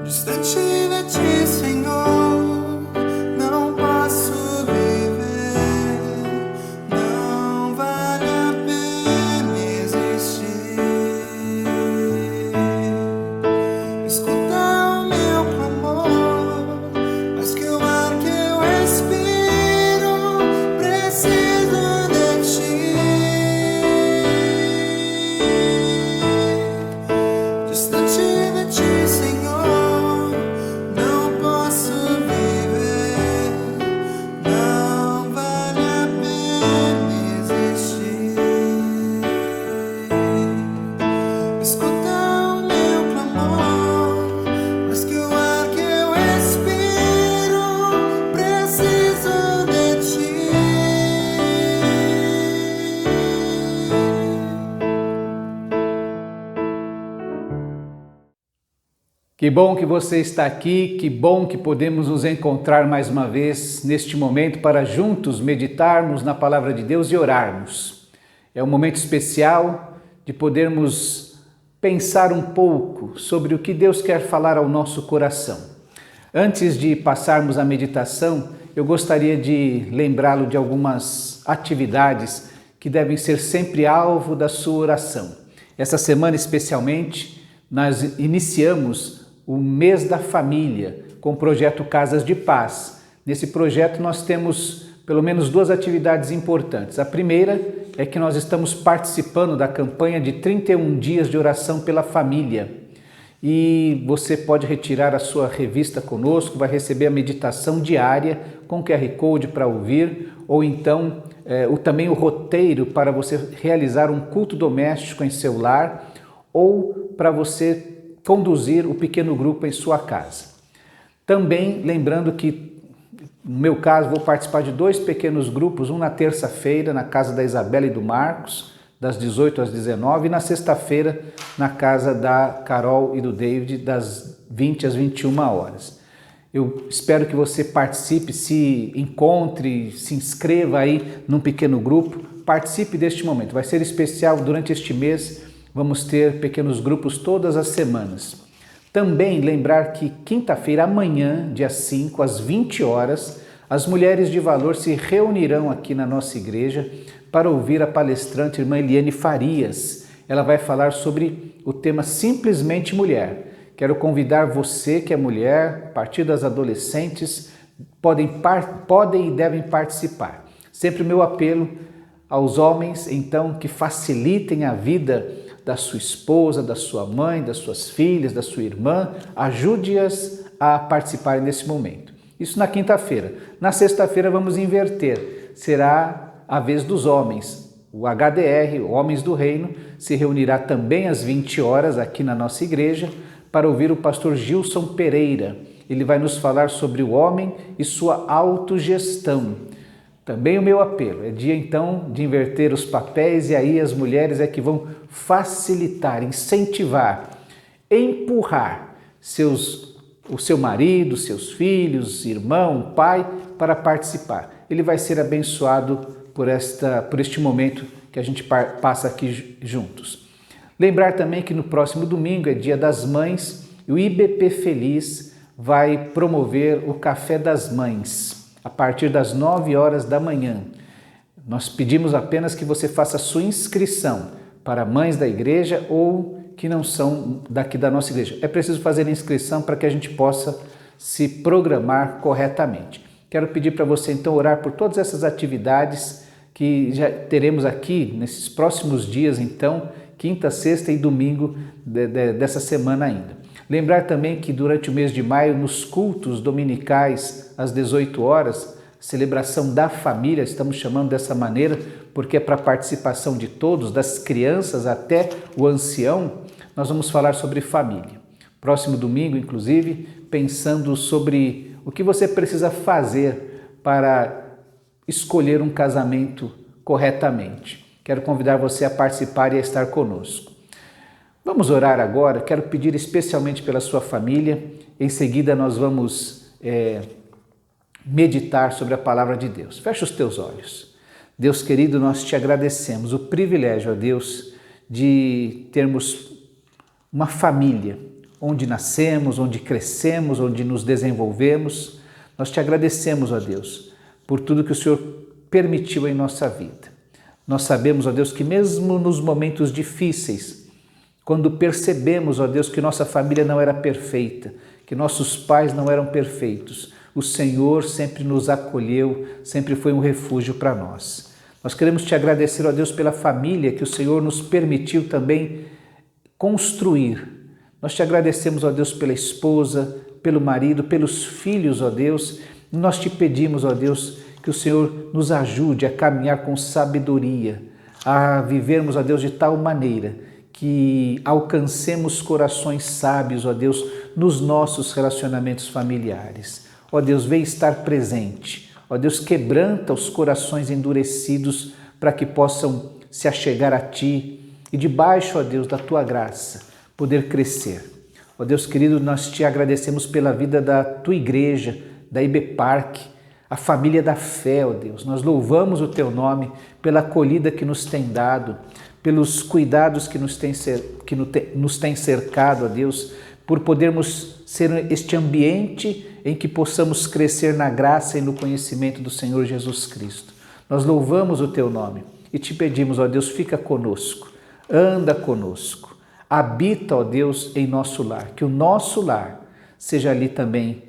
Distante de ti, Senhor, não posso viver. Não vale a pena existir. Escuta o meu clamor, mas que o ar que eu respiro preciso de ti. Distante de ti, Senhor, Que bom que você está aqui, que bom que podemos nos encontrar mais uma vez neste momento para juntos meditarmos na Palavra de Deus e orarmos. É um momento especial de podermos pensar um pouco sobre o que Deus quer falar ao nosso coração. Antes de passarmos à meditação, eu gostaria de lembrá-lo de algumas atividades que devem ser sempre alvo da sua oração. Essa semana especialmente, nós iniciamos o mês da família, com o projeto Casas de Paz. Nesse projeto nós temos pelo menos duas atividades importantes. A primeira é que nós estamos participando da campanha de 31 dias de oração pela família. E você pode retirar a sua revista conosco, vai receber a meditação diária com QR Code para ouvir, ou então também o roteiro para você realizar um culto doméstico em seu lar, ou para você conduzir o pequeno grupo em sua casa. Também lembrando que, no meu caso, vou participar de dois pequenos grupos, um na terça-feira, na casa da Isabela e do Marcos, das 18 às 19, e na sexta-feira, na casa da Carol e do David, das 20 às 21 horas. Eu espero que você participe, se encontre, se inscreva aí num pequeno grupo, participe deste momento. Vai ser especial durante este mês. Vamos ter pequenos grupos todas as semanas. Também lembrar que quinta-feira, amanhã, dia 5, às 20 horas, as mulheres de valor se reunirão aqui na nossa igreja para ouvir a palestrante irmã Eliane Farias. Ela vai falar sobre o tema Simplesmente Mulher. Quero convidar você que é mulher, a partir das adolescentes, podem e devem participar. Sempre o meu apelo aos homens, então, que facilitem a vida da sua esposa, da sua mãe, das suas filhas, da sua irmã, ajude-as a participarem nesse momento. Isso na quinta-feira. Na sexta-feira vamos inverter, será a vez dos homens. O HDR, Homens do Reino, se reunirá também às 20 horas aqui na nossa igreja para ouvir o pastor Gilson Pereira. Ele vai nos falar sobre o homem e sua autogestão. Também o meu apelo é dia então de inverter os papéis, e aí as mulheres é que vão facilitar, incentivar, empurrar o seu marido, seus filhos, irmão, pai, para participar. Ele vai ser abençoado por este momento que a gente passa aqui juntos. Lembrar também que no próximo domingo é Dia das Mães e o IBP Feliz vai promover o Café das Mães a partir das 9 horas da manhã. Nós pedimos apenas que você faça a sua inscrição para mães da igreja ou que não são daqui da nossa igreja. É preciso fazer a inscrição para que a gente possa se programar corretamente. Quero pedir para você então orar por todas essas atividades que já teremos aqui nesses próximos dias, então, quinta, sexta e domingo dessa semana ainda. Lembrar também que durante o mês de maio, nos cultos dominicais, às 18 horas, celebração da família, estamos chamando dessa maneira, porque é para a participação de todos, das crianças até o ancião, nós vamos falar sobre família. Próximo domingo, inclusive, pensando sobre o que você precisa fazer para escolher um casamento corretamente. Quero convidar você a participar e a estar conosco. Vamos orar agora, quero pedir especialmente pela sua família, em seguida nós vamos meditar sobre a palavra de Deus. Fecha os teus olhos. Deus querido, nós te agradecemos o privilégio, ó Deus, de termos uma família, onde nascemos, onde crescemos, onde nos desenvolvemos. Nós te agradecemos, ó Deus, por tudo que o Senhor permitiu em nossa vida. Nós sabemos, ó Deus, que mesmo nos momentos difíceis, quando percebemos, ó Deus, que nossa família não era perfeita, que nossos pais não eram perfeitos, o Senhor sempre nos acolheu, sempre foi um refúgio para nós. Nós queremos te agradecer, ó Deus, pela família que o Senhor nos permitiu também construir. Nós te agradecemos, ó Deus, pela esposa, pelo marido, pelos filhos, ó Deus. E nós te pedimos, ó Deus, que o Senhor nos ajude a caminhar com sabedoria, a vivermos, ó Deus, de tal maneira que alcancemos corações sábios, ó Deus, nos nossos relacionamentos familiares. Ó Deus, vem estar presente. Ó Deus, quebranta os corações endurecidos para que possam se achegar a Ti e debaixo, ó Deus, da Tua graça, poder crescer. Ó Deus querido, nós te agradecemos pela vida da Tua igreja, da IBPark, a família da fé, ó Deus. Nós louvamos o Teu nome pela acolhida que nos tem dado, pelos cuidados que nos tem cercado, ó Deus, por podermos ser este ambiente em que possamos crescer na graça e no conhecimento do Senhor Jesus Cristo. Nós louvamos o Teu nome e te pedimos, ó Deus, fica conosco, anda conosco, habita, ó Deus, em nosso lar, que o nosso lar seja ali também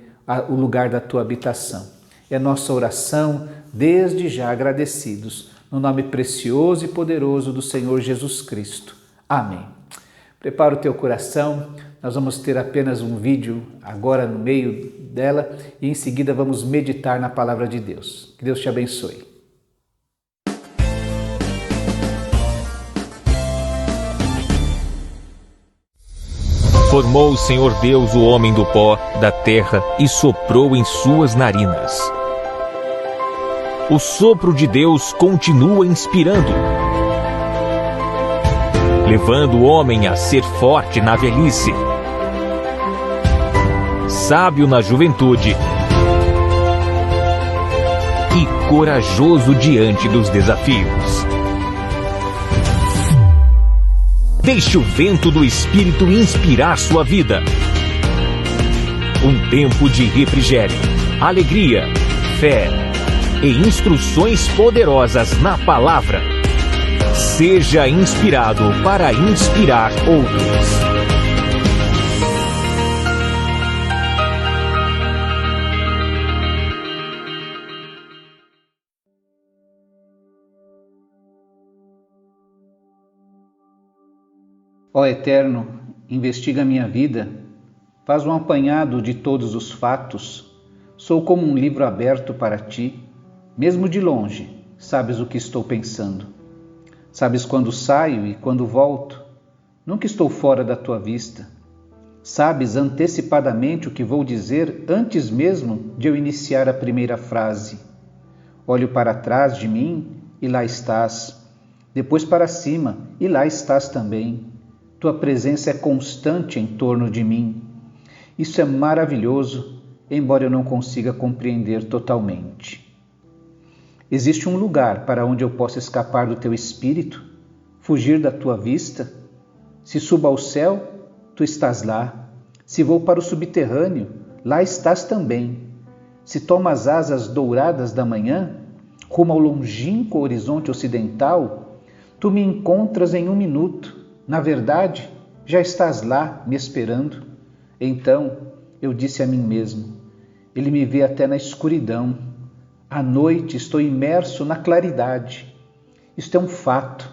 o lugar da Tua habitação. É nossa oração, desde já agradecidos, no nome precioso e poderoso do Senhor Jesus Cristo. Amém. Prepara o teu coração, nós vamos ter apenas um vídeo agora no meio dela e em seguida vamos meditar na palavra de Deus. Que Deus te abençoe. Formou o Senhor Deus o homem do pó da terra e soprou em suas narinas. O sopro de Deus continua inspirando, levando o homem a ser forte na velhice, sábio na juventude e corajoso diante dos desafios. Deixe o vento do Espírito inspirar sua vida. Um tempo de refrigério, alegria, fé e instruções poderosas na palavra. Seja inspirado para inspirar outros. Ó Eterno, investiga minha vida, faz um apanhado de todos os fatos. Sou como um livro aberto para Ti. Mesmo de longe, sabes o que estou pensando. Sabes quando saio e quando volto. Nunca estou fora da Tua vista. Sabes antecipadamente o que vou dizer antes mesmo de eu iniciar a primeira frase. Olho para trás de mim e lá estás. Depois para cima e lá estás também. Tua presença é constante em torno de mim. Isso é maravilhoso, embora eu não consiga compreender totalmente. Existe um lugar para onde eu possa escapar do Teu Espírito, fugir da Tua vista? Se subo ao céu, Tu estás lá. Se vou para o subterrâneo, lá estás também. Se tomo as asas douradas da manhã, rumo ao longínquo horizonte ocidental, Tu me encontras em um minuto. Na verdade, já estás lá me esperando. Então eu disse a mim mesmo, Ele me vê até na escuridão. À noite estou imerso na claridade. Isto é um fato.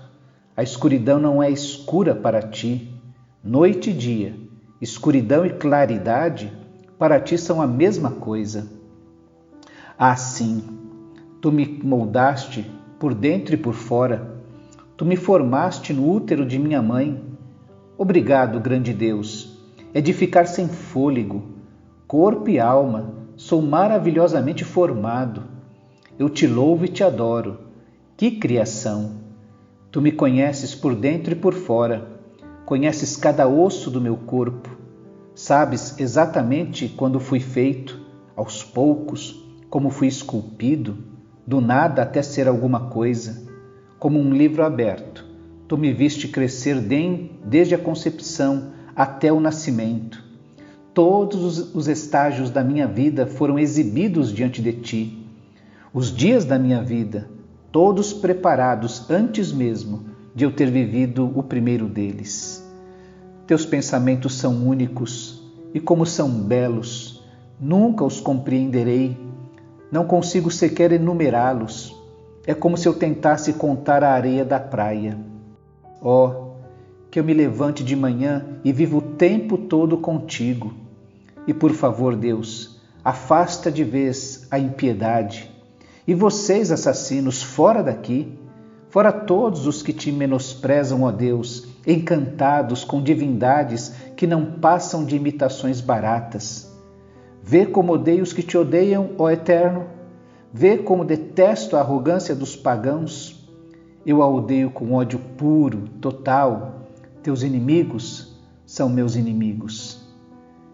A escuridão não é escura para Ti. Noite e dia, escuridão e claridade, para Ti são a mesma coisa. Assim, Tu me moldaste por dentro e por fora. Tu me formaste no útero de minha mãe. Obrigado, grande Deus. É de ficar sem fôlego. Corpo e alma, sou maravilhosamente formado. Eu Te louvo e Te adoro. Que criação! Tu me conheces por dentro e por fora. Conheces cada osso do meu corpo. Sabes exatamente quando fui feito, aos poucos, como fui esculpido, do nada até ser alguma coisa. Como um livro aberto, Tu me viste crescer desde a concepção até o nascimento. todos os estágios da minha vida foram exibidos diante de ti. Os dias da minha vida, todos preparados antes mesmo de eu ter vivido o primeiro deles. Teus pensamentos são únicos e como são belos, nunca os compreenderei, não consigo sequer enumerá-los. É como se eu tentasse contar a areia da praia. Oh, que eu me levante de manhã e viva o tempo todo contigo. E por favor, Deus, afasta de vez a impiedade. E vocês, assassinos, fora daqui, fora todos os que te menosprezam, ó Deus, encantados com divindades que não passam de imitações baratas. Vê como odeio os que te odeiam, ó Eterno. Vê como detesto a arrogância dos pagãos. Eu a odeio com ódio puro, total. Teus inimigos são meus inimigos.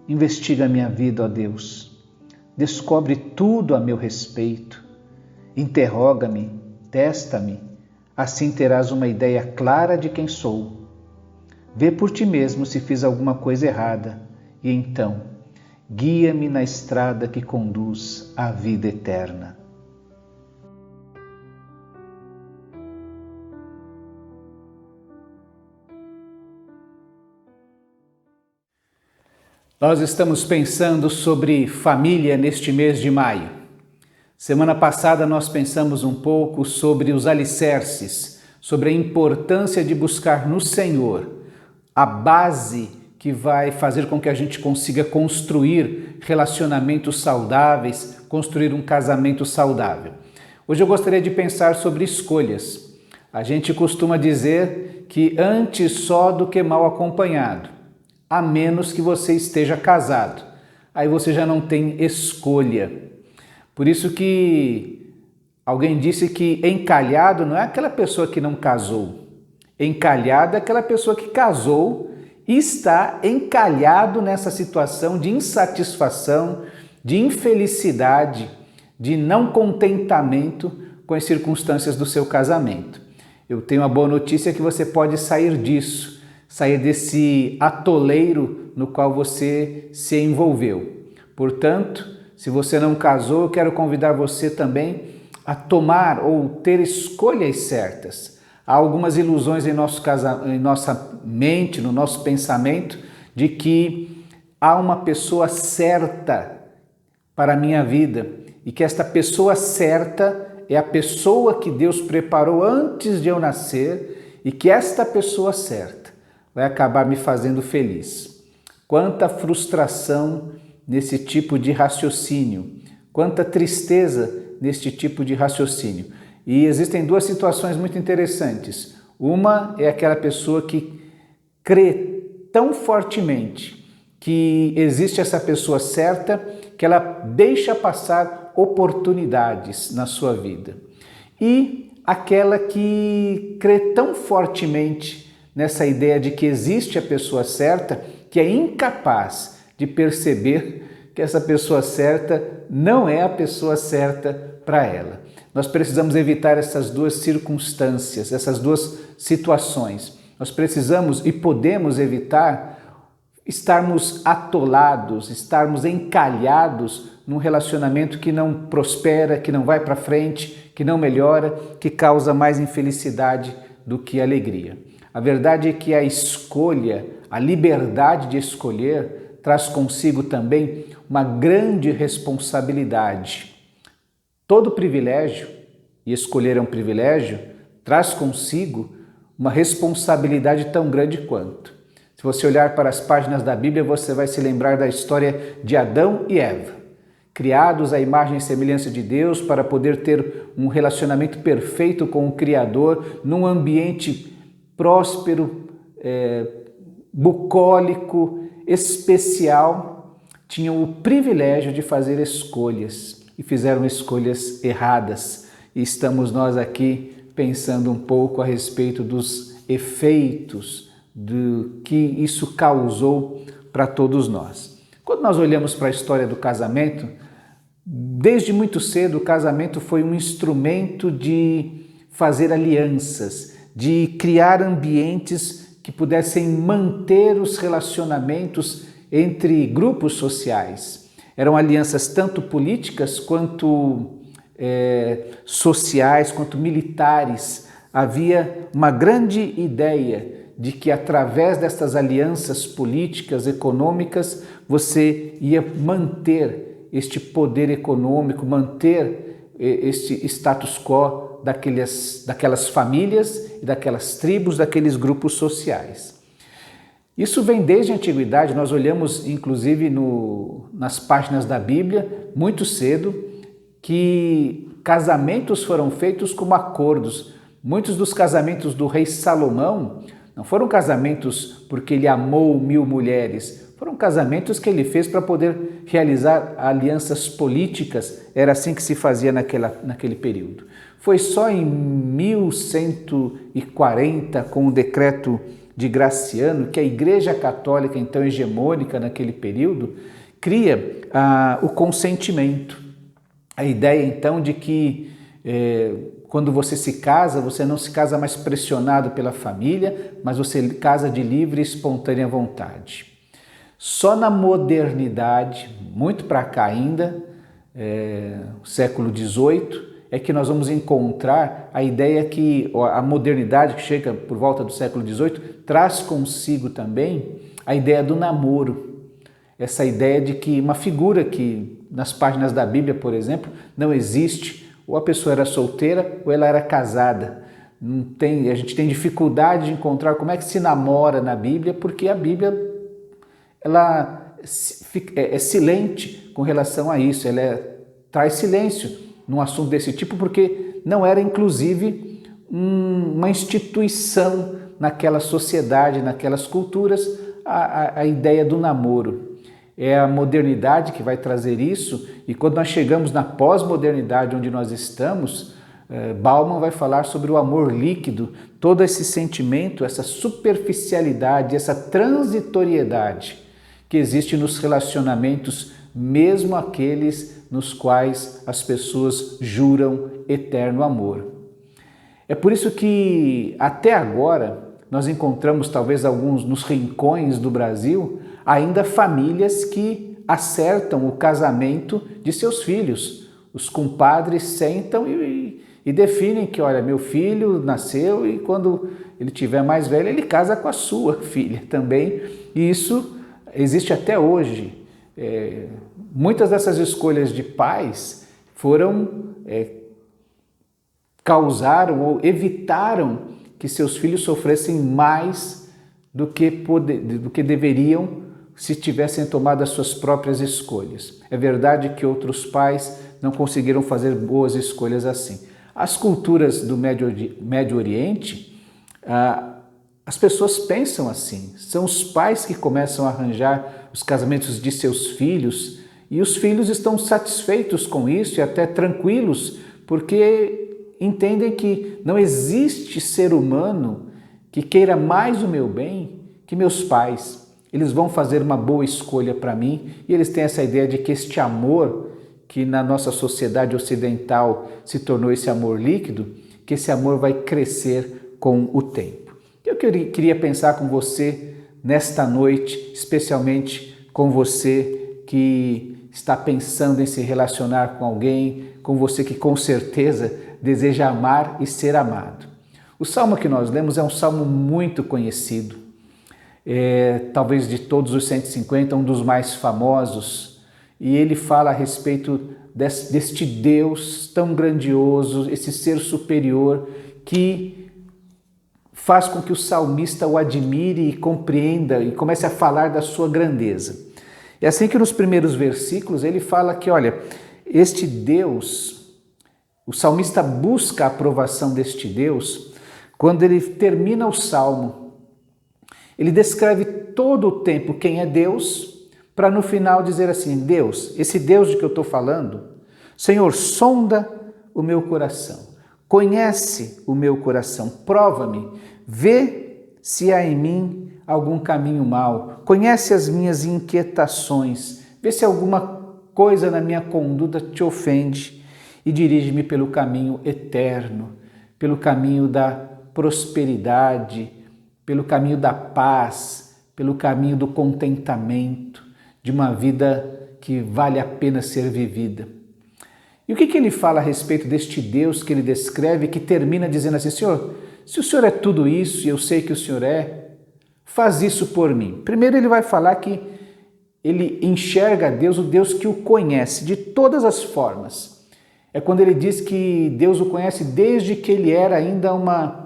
Investiga minha vida, ó Deus. Descobre tudo a meu respeito. Interroga-me, testa-me. Assim terás uma ideia clara de quem sou. Vê por ti mesmo se fiz alguma coisa errada. E então, guia-me na estrada que conduz à vida eterna. Nós estamos pensando sobre família neste mês de maio. Semana passada nós pensamos um pouco sobre os alicerces, sobre a importância de buscar no Senhor a base que vai fazer com que a gente consiga construir relacionamentos saudáveis, construir um casamento saudável. Hoje eu gostaria de pensar sobre escolhas. A gente costuma dizer que antes só do que mal acompanhado, a menos que você esteja casado. Aí você já não tem escolha. Por isso que alguém disse que encalhado não é aquela pessoa que não casou. Encalhado é aquela pessoa que casou e está encalhado nessa situação de insatisfação, de infelicidade, de não contentamento com as circunstâncias do seu casamento. Eu tenho uma boa notícia que você pode sair disso, sair desse atoleiro no qual você se envolveu. Portanto, se você não casou, eu quero convidar você também a tomar ou ter escolhas certas. Há algumas ilusões em nossa mente, no nosso pensamento, de que há uma pessoa certa para a minha vida e que esta pessoa certa é a pessoa que Deus preparou antes de eu nascer e que esta pessoa certa vai acabar me fazendo feliz. Quanta frustração nesse tipo de raciocínio, quanta tristeza neste tipo de raciocínio. E existem duas situações muito interessantes. Uma é aquela pessoa que crê tão fortemente que existe essa pessoa certa que ela deixa passar oportunidades na sua vida. E aquela que crê tão fortemente nessa ideia de que existe a pessoa certa que é incapaz de perceber que essa pessoa certa não é a pessoa certa para ela. Nós precisamos evitar essas duas circunstâncias, essas duas situações. Nós precisamos e podemos evitar estarmos atolados, estarmos encalhados num relacionamento que não prospera, que não vai para frente, que não melhora, que causa mais infelicidade do que alegria. A verdade é que a escolha, a liberdade de escolher, traz consigo também uma grande responsabilidade. Todo privilégio, e escolher é um privilégio, traz consigo uma responsabilidade tão grande quanto. Se você olhar para as páginas da Bíblia, você vai se lembrar da história de Adão e Eva, criados à imagem e semelhança de Deus para poder ter um relacionamento perfeito com o Criador, num ambiente próspero, bucólico, especial, tinham o privilégio de fazer escolhas e fizeram escolhas erradas. E estamos nós aqui pensando um pouco a respeito dos efeitos do que isso causou para todos nós. Quando nós olhamos para a história do casamento, desde muito cedo o casamento foi um instrumento de fazer alianças, de criar ambientes que pudessem manter os relacionamentos entre grupos sociais. Eram alianças tanto políticas quanto sociais, quanto militares. Havia uma grande ideia de que através destas alianças políticas, econômicas, você ia manter este poder econômico, manter este status quo daquelas famílias e daquelas tribos, daqueles grupos sociais. Isso vem desde a antiguidade, nós olhamos inclusive nas páginas da Bíblia, muito cedo, que casamentos foram feitos como acordos. Muitos dos casamentos do rei Salomão não foram casamentos porque ele amou 1000 mulheres, foram casamentos que ele fez para poder realizar alianças políticas, era assim que se fazia naquele período. Foi só em 1140, com o decreto de Graciano, que a Igreja Católica, então hegemônica naquele período, cria o consentimento. A ideia então de que quando você se casa, você não se casa mais pressionado pela família, mas você casa de livre e espontânea vontade. Só na modernidade, muito para cá ainda, século XVIII, é que nós vamos encontrar a ideia que a modernidade, que chega por volta do século XVIII, traz consigo também a ideia do namoro. Essa ideia de que uma figura que nas páginas da Bíblia, por exemplo, não existe, ou a pessoa era solteira ou ela era casada. A gente tem dificuldade de encontrar como é que se namora na Bíblia, porque a Bíblia ela é silente com relação a isso, ela traz silêncio num assunto desse tipo, porque não era inclusive uma instituição naquela sociedade, naquelas culturas, a ideia do namoro. É a modernidade que vai trazer isso, e quando nós chegamos na pós-modernidade onde nós estamos, Bauman vai falar sobre o amor líquido, todo esse sentimento, essa superficialidade, essa transitoriedade que existe nos relacionamentos, mesmo aqueles nos quais as pessoas juram eterno amor. É por isso que até agora nós encontramos talvez alguns nos rincões do Brasil ainda famílias que acertam o casamento de seus filhos. Os compadres sentam e definem que, olha, meu filho nasceu e quando ele tiver mais velho, ele casa com a sua filha também. E isso existe até hoje. Muitas dessas escolhas de pais causaram ou evitaram que seus filhos sofressem mais do que deveriam se tivessem tomado as suas próprias escolhas. É verdade que outros pais não conseguiram fazer boas escolhas assim. As culturas do Médio Oriente, as pessoas pensam assim. São os pais que começam a arranjar os casamentos de seus filhos e os filhos estão satisfeitos com isso e até tranquilos, porque entendem que não existe ser humano que queira mais o meu bem que meus pais. Eles vão fazer uma boa escolha para mim e eles têm essa ideia de que este amor, que na nossa sociedade ocidental se tornou esse amor líquido, que esse amor vai crescer com o tempo. Eu queria pensar com você nesta noite, especialmente com você que está pensando em se relacionar com alguém, com você que com certeza deseja amar e ser amado. O salmo que nós lemos é um salmo muito conhecido, talvez de todos os 150, um dos mais famosos, e ele fala a respeito deste Deus tão grandioso, esse ser superior que faz com que o salmista o admire e compreenda e comece a falar da sua grandeza. É assim que nos primeiros versículos ele fala que, olha, este Deus, o salmista busca a aprovação deste Deus quando ele termina o salmo. Ele descreve todo o tempo quem é Deus, para no final dizer assim, Deus, esse Deus de que eu estou falando, Senhor, sonda o meu coração, conhece o meu coração, prova-me, vê se há em mim algum caminho mau, conhece as minhas inquietações, vê se alguma coisa na minha conduta te ofende e dirige-me pelo caminho eterno, pelo caminho da prosperidade, pelo caminho da paz, pelo caminho do contentamento, de uma vida que vale a pena ser vivida. E o que ele fala a respeito deste Deus que ele descreve, que termina dizendo assim: Senhor, se o Senhor é tudo isso, e eu sei que o Senhor é, faz isso por mim. Primeiro ele vai falar que ele enxerga a Deus, o Deus que o conhece de todas as formas. É quando ele diz que Deus o conhece desde que ele era ainda uma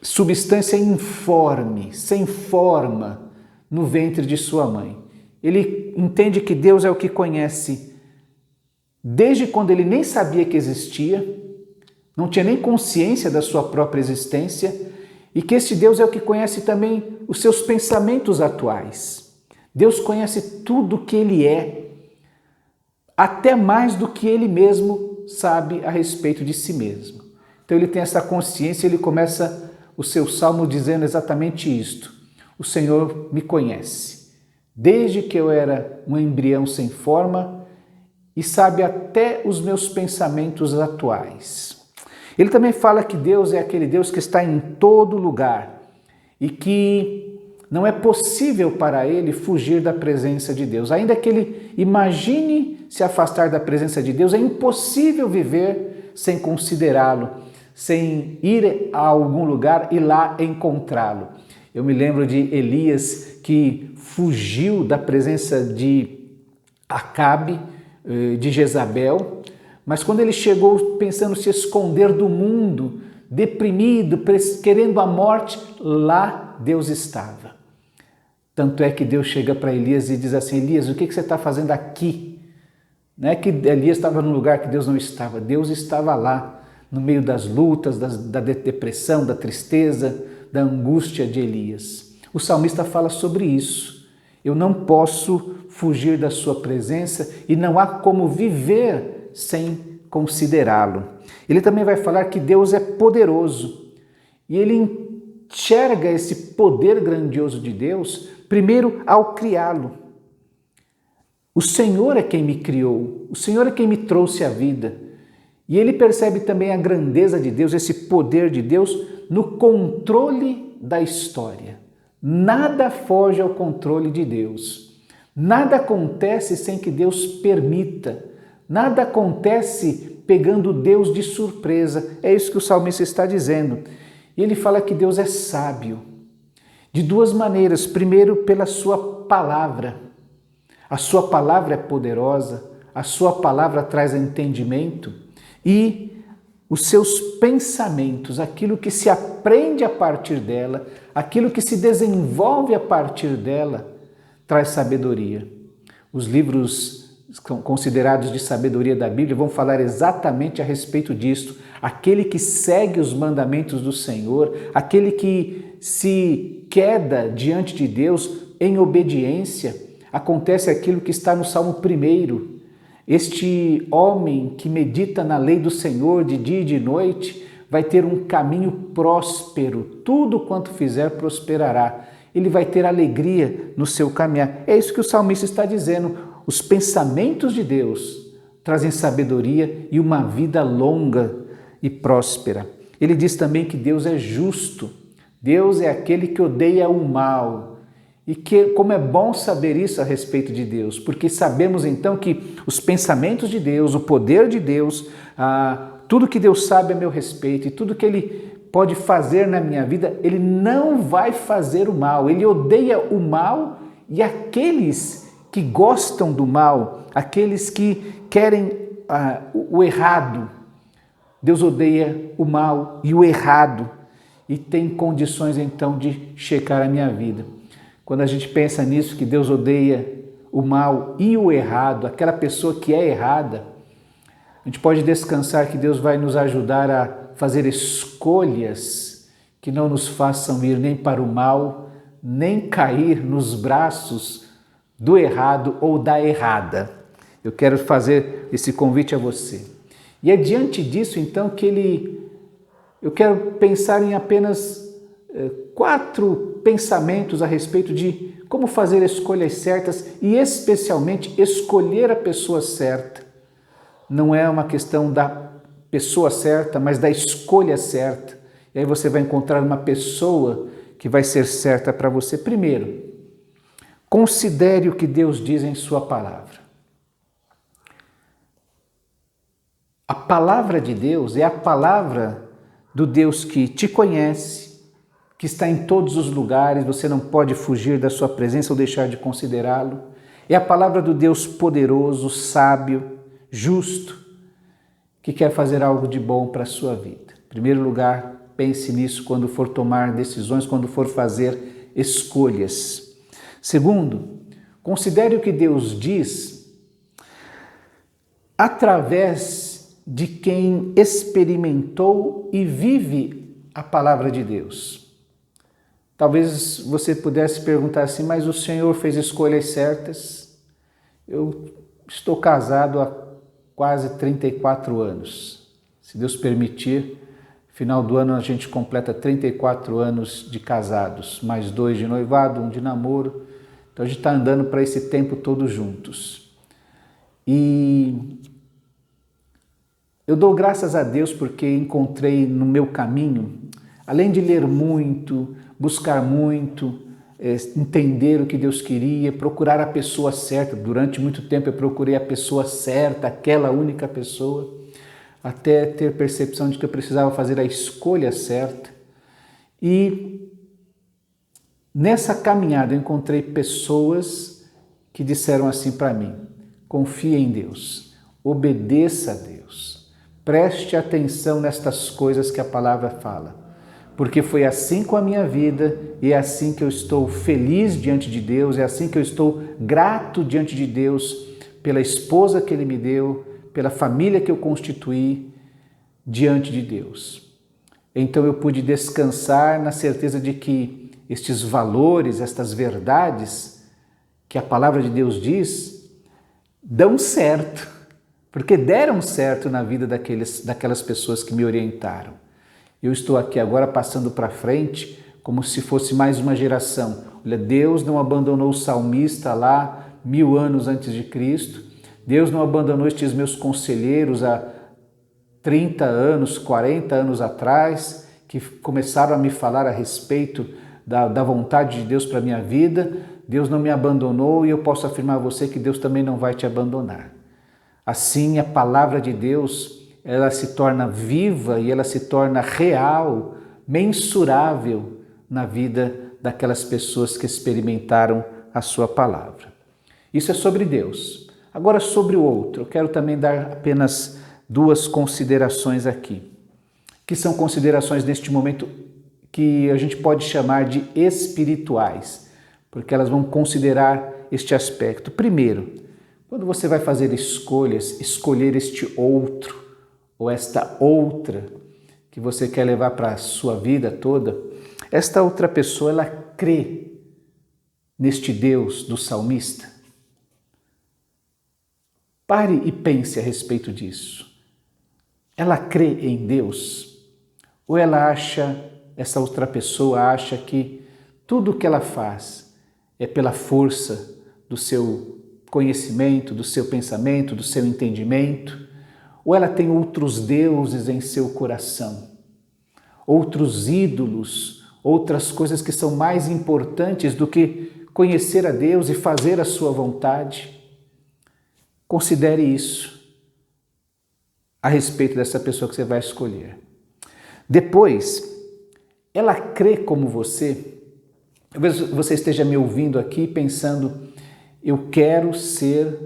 substância informe, sem forma, no ventre de sua mãe. Ele entende que Deus é o que conhece desde quando ele nem sabia que existia, não tinha nem consciência da sua própria existência, e que esse Deus é o que conhece também os seus pensamentos atuais. Deus conhece tudo o que ele é, até mais do que ele mesmo sabe a respeito de si mesmo. Então ele tem essa consciência, ele começa o seu salmo dizendo exatamente isto: o Senhor me conhece, desde que eu era um embrião sem forma, e sabe até os meus pensamentos atuais. Ele também fala que Deus é aquele Deus que está em todo lugar e que não é possível para ele fugir da presença de Deus. Ainda que ele imagine se afastar da presença de Deus, é impossível viver sem considerá-lo, sem ir a algum lugar e lá encontrá-lo. Eu me lembro de Elias, que fugiu da presença de Acabe, de Jezabel, mas quando ele chegou pensando se esconder do mundo, deprimido, querendo a morte, lá Deus estava. Tanto é que Deus chega para Elias e diz assim: Elias, o que você está fazendo aqui? Não é que Elias estava num lugar que Deus não estava, Deus estava lá, no meio das lutas, da depressão, da tristeza, da angústia de Elias. O salmista fala sobre isso. Eu não posso fugir da sua presença e não há como viver sem considerá-lo. Ele também vai falar que Deus é poderoso e ele enxerga esse poder grandioso de Deus primeiro ao criá-lo. O Senhor é quem me criou, o Senhor é quem me trouxe à vida. E ele percebe também a grandeza de Deus, esse poder de Deus no controle da história. Nada foge ao controle de Deus. Nada acontece sem que Deus permita. Nada acontece pegando Deus de surpresa. É isso que o salmista está dizendo. E ele fala que Deus é sábio de duas maneiras. Primeiro, pela sua palavra. A sua palavra é poderosa, a sua palavra traz entendimento e os seus pensamentos, aquilo que se aprende a partir dela, aquilo que se desenvolve a partir dela, traz sabedoria. Os livros considerados de sabedoria da Bíblia vão falar exatamente a respeito disto. Aquele que segue os mandamentos do Senhor, aquele que se queda diante de Deus em obediência, acontece aquilo que está no Salmo 1. Este homem que medita na lei do Senhor de dia e de noite vai ter um caminho próspero, tudo quanto fizer prosperará. Ele vai ter alegria no seu caminhar. É isso que o salmista está dizendo. Os pensamentos de Deus trazem sabedoria e uma vida longa e próspera. Ele diz também que Deus é justo. Deus é aquele que odeia o mal. E que, como é bom saber isso a respeito de Deus, porque sabemos então que os pensamentos de Deus, o poder de Deus, tudo que Deus sabe a meu respeito e tudo que Ele pode fazer na minha vida, Ele não vai fazer o mal. Ele odeia o mal e aqueles que gostam do mal, aqueles que querem o errado. Deus odeia o mal e o errado e tem condições então de checar a minha vida. Quando a gente pensa nisso, que Deus odeia o mal e o errado, aquela pessoa que é errada, a gente pode descansar que Deus vai nos ajudar a fazer escolhas que não nos façam ir nem para o mal, nem cair nos braços do errado ou da errada. Eu quero fazer esse convite a você. E é diante disso, então, que eu quero pensar em apenas 4 pensamentos a respeito de como fazer escolhas certas e especialmente escolher a pessoa certa. Não é uma questão da pessoa certa, mas da escolha certa. E aí você vai encontrar uma pessoa que vai ser certa para você. Primeiro, considere o que Deus diz em sua palavra. A palavra de Deus é a palavra do Deus que te conhece, que está em todos os lugares, você não pode fugir da sua presença ou deixar de considerá-lo. É a palavra do Deus poderoso, sábio, justo, que quer fazer algo de bom para a sua vida. Em primeiro lugar, pense nisso quando for tomar decisões, quando for fazer escolhas. Segundo, considere o que Deus diz através de quem experimentou e vive a palavra de Deus. Talvez você pudesse perguntar assim, mas o Senhor fez escolhas certas? Eu estou casado há quase 34 anos. Se Deus permitir, final do ano a gente completa 34 anos de casados, mais 2 de noivado, 1 de namoro. Então a gente está andando para esse tempo todos juntos. E eu dou graças a Deus porque encontrei no meu caminho, além de ler muito, buscar muito, entender o que Deus queria, procurar a pessoa certa. Durante muito tempo eu procurei a pessoa certa, aquela única pessoa, até ter percepção de que eu precisava fazer a escolha certa. E nessa caminhada eu encontrei pessoas que disseram assim para mim: confie em Deus, obedeça a Deus, preste atenção nestas coisas que a palavra fala. Porque foi assim com a minha vida e é assim que eu estou feliz diante de Deus, é assim que eu estou grato diante de Deus pela esposa que Ele me deu, pela família que eu constituí diante de Deus. Então eu pude descansar na certeza de que estes valores, estas verdades que a palavra de Deus diz, dão certo, porque deram certo na vida daquelas pessoas que me orientaram. Eu estou aqui agora passando para frente como se fosse mais uma geração. Olha, Deus não abandonou o salmista lá 1000 anos antes de Cristo. Deus não abandonou estes meus conselheiros há 30 anos, 40 anos atrás, que começaram a me falar a respeito da vontade de Deus para a minha vida. Deus não me abandonou e eu posso afirmar a você que Deus também não vai te abandonar. Assim, a palavra de Deus, ela se torna viva e ela se torna real, mensurável na vida daquelas pessoas que experimentaram a sua palavra. Isso é sobre Deus. Agora, sobre o outro, eu quero também dar apenas 2 considerações aqui, que são considerações neste momento que a gente pode chamar de espirituais, porque elas vão considerar este aspecto. Primeiro, quando você vai fazer escolhas, escolher este outro, ou esta outra que você quer levar para a sua vida toda, esta outra pessoa, ela crê neste Deus do salmista? Pare e pense a respeito disso. Ela crê em Deus? Ou essa outra pessoa acha que tudo o que ela faz é pela força do seu conhecimento, do seu pensamento, do seu entendimento? Ou ela tem outros deuses em seu coração, outros ídolos, outras coisas que são mais importantes do que conhecer a Deus e fazer a sua vontade? Considere isso a respeito dessa pessoa que você vai escolher. Depois, ela crê como você? Talvez você esteja me ouvindo aqui pensando, eu quero ser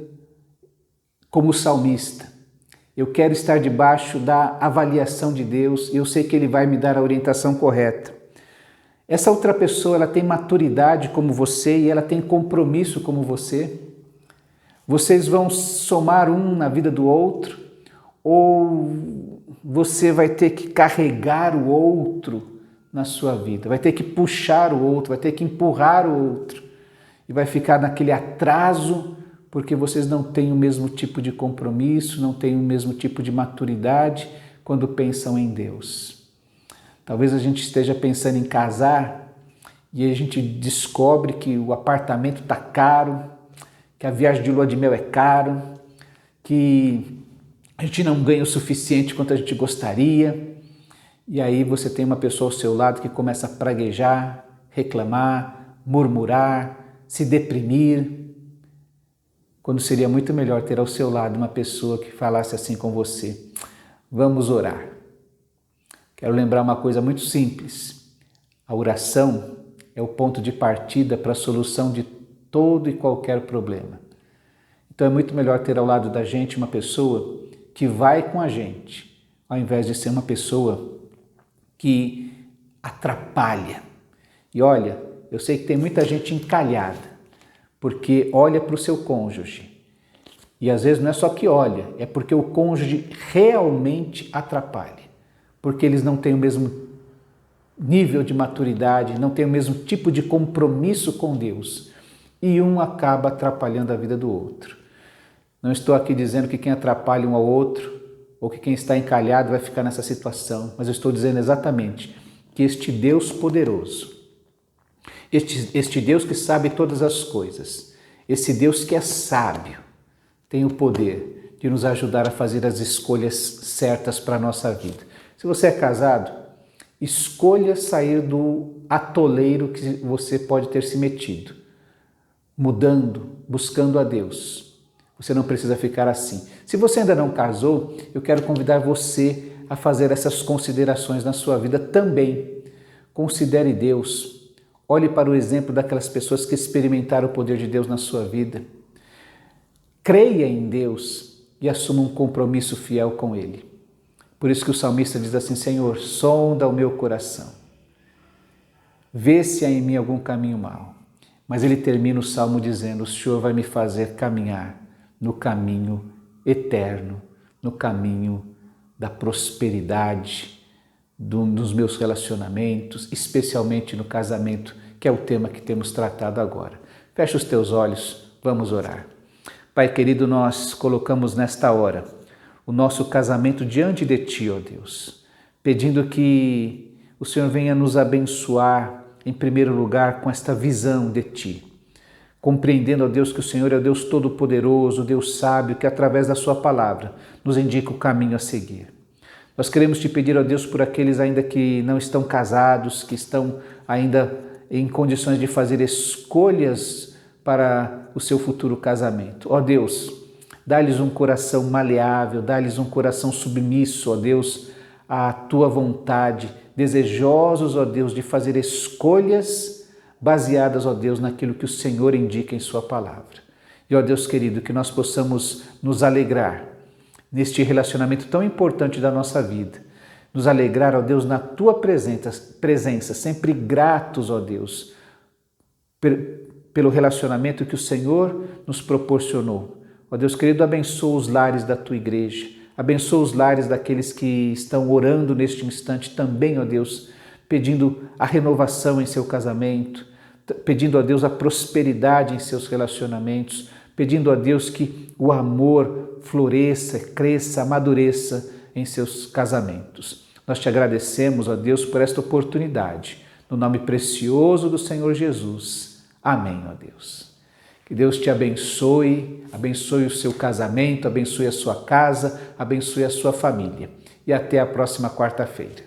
como o salmista. Eu quero estar debaixo da avaliação de Deus e eu sei que Ele vai me dar a orientação correta. Essa outra pessoa, ela tem maturidade como você e ela tem compromisso como você? Vocês vão somar um na vida do outro? Ou você vai ter que carregar o outro na sua vida? Vai ter que puxar o outro, vai ter que empurrar o outro e vai ficar naquele atraso porque vocês não têm o mesmo tipo de compromisso, não têm o mesmo tipo de maturidade quando pensam em Deus. Talvez a gente esteja pensando em casar e a gente descobre que o apartamento está caro, que a viagem de lua de mel é caro, que a gente não ganha o suficiente quanto a gente gostaria. E aí você tem uma pessoa ao seu lado que começa a praguejar, reclamar, murmurar, se deprimir, quando seria muito melhor ter ao seu lado uma pessoa que falasse assim com você: vamos orar. Quero lembrar uma coisa muito simples: a oração é o ponto de partida para a solução de todo e qualquer problema. Então é muito melhor ter ao lado da gente uma pessoa que vai com a gente, ao invés de ser uma pessoa que atrapalha. E olha, eu sei que tem muita gente encalhada, porque olha para o seu cônjuge. E às vezes não é só que olha, é porque o cônjuge realmente atrapalha. Porque eles não têm o mesmo nível de maturidade, não têm o mesmo tipo de compromisso com Deus. E um acaba atrapalhando a vida do outro. Não estou aqui dizendo que quem atrapalha um ao outro, ou que quem está encalhado vai ficar nessa situação, mas eu estou dizendo exatamente que este Deus poderoso, este Deus que sabe todas as coisas, esse Deus que é sábio, tem o poder de nos ajudar a fazer as escolhas certas para a nossa vida. Se você é casado, escolha sair do atoleiro que você pode ter se metido, mudando, buscando a Deus. Você não precisa ficar assim. Se você ainda não casou, eu quero convidar você a fazer essas considerações na sua vida também. Considere Deus. Olhe para o exemplo daquelas pessoas que experimentaram o poder de Deus na sua vida. Creia em Deus e assuma um compromisso fiel com Ele. Por isso que o salmista diz assim: Senhor, sonda o meu coração. Vê se há em mim algum caminho mau. Mas ele termina o salmo dizendo: o Senhor vai me fazer caminhar no caminho eterno, no caminho da prosperidade, dos meus relacionamentos, especialmente no casamento, que é o tema que temos tratado agora. Fecha os teus olhos, vamos orar. Pai querido, nós colocamos nesta hora o nosso casamento diante de Ti, ó Deus, pedindo que o Senhor venha nos abençoar, em primeiro lugar, com esta visão de Ti, compreendendo, ó Deus, que o Senhor é o Deus Todo-Poderoso, o Deus sábio, que através da Sua palavra nos indica o caminho a seguir. Nós queremos Te pedir, ó Deus, por aqueles ainda que não estão casados, que estão ainda em condições de fazer escolhas para o seu futuro casamento. Ó Deus, dá-lhes um coração maleável, dá-lhes um coração submisso, ó Deus, à Tua vontade, desejosos, ó Deus, de fazer escolhas baseadas, ó Deus, naquilo que o Senhor indica em Sua palavra. E, ó Deus querido, que nós possamos nos alegrar neste relacionamento tão importante da nossa vida. Nos alegrar, ó Deus, na Tua presença, sempre gratos, ó Deus, pelo relacionamento que o Senhor nos proporcionou. Ó Deus querido, abençoa os lares da Tua igreja, abençoa os lares daqueles que estão orando neste instante também, ó Deus, pedindo a renovação em seu casamento, pedindo a Deus a prosperidade em seus relacionamentos, pedindo a Deus que o amor floresça, cresça, amadureça em seus casamentos. Nós Te agradecemos, ó Deus, por esta oportunidade. No nome precioso do Senhor Jesus. Amém, ó Deus. Que Deus te abençoe, abençoe o seu casamento, abençoe a sua casa, abençoe a sua família. E até a próxima quarta-feira.